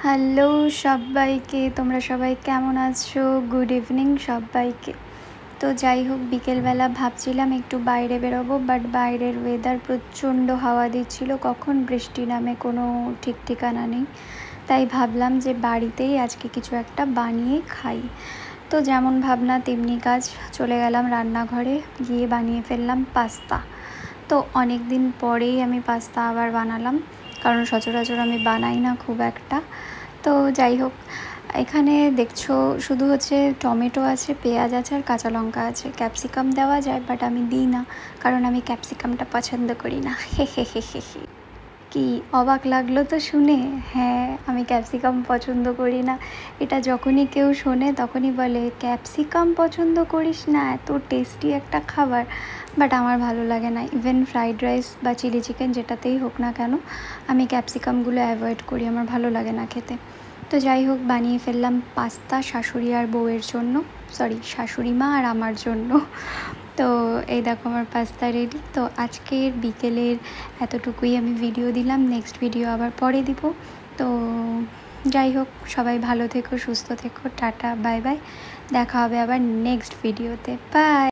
Hello সবাইকে, তোমরা সবাই কেমন আছো? গুড ইভিনিং সবাইকে। তো যাই হোক, বিকেলবেলা ভাবছিলাম একটু বাইরে বেরোবো, বাট বাইরের ওয়েদার প্রচণ্ড হাওয়া দিচ্ছিল, কখন বৃষ্টি নামে কোনো ঠিক ঠিকানা নেই। তাই ভাবলাম যে বাড়িতেই আজকে কিছু একটা বানিয়ে খাই। তো যেমন ভাবনা তেমনি কাজ, চলে গেলাম রান্নাঘরে, গিয়ে বানিয়ে ফেললাম পাস্তা। তো অনেক দিন পরেই আমি পাস্তা আবার বানালাম, কারণ সচরাচর আমি বানাই না খুব একটা। তো যাই হোক, এখানে দেখছো শুধু হচ্ছে টমেটো আছে, পেঁয়াজ আছে আর কাঁচা লঙ্কা আছে। ক্যাপসিকাম দেওয়া যায়, বাট আমি দিই না, কারণ আমি ক্যাপসিকামটা পছন্দ করি না। হে হে হে হে হে। কি অবাক লাগলো তো শুনে? হ্যাঁ, আমি ক্যাপসিকাম পছন্দ করি না। এটা যখনই কেউ শোনে তখনই বলে ক্যাপসিকাম পছন্দ করিস না, এত টেস্টি একটা খাবার। বাট আমার ভালো লাগে না। ইভেন ফ্রাইড রাইস বা চিলি চিকেন যেটাতেই হোক না কেন, আমি ক্যাপসিকামগুলো অ্যাভয়েড করি, আমার ভালো লাগে না খেতে। তো যাই হোক, বানিয়ে ফেললাম পাস্তা শাশুড়ি আর বউয়ের জন্য, সরি শাশুড়ি মা আর আমার জন্য। তো এই দেখো আমার পাস্তা রেডি। তো আজকের বিকেলের এতটুকুই আমি ভিডিও দিলাম, নেক্সট ভিডিও আবার পরে দিব। তো যাই হোক, সবাই ভালো থেকো, সুস্থ থেকো, টাটা বাই বাই, দেখা হবে আবার নেক্সট ভিডিওতে, বাই।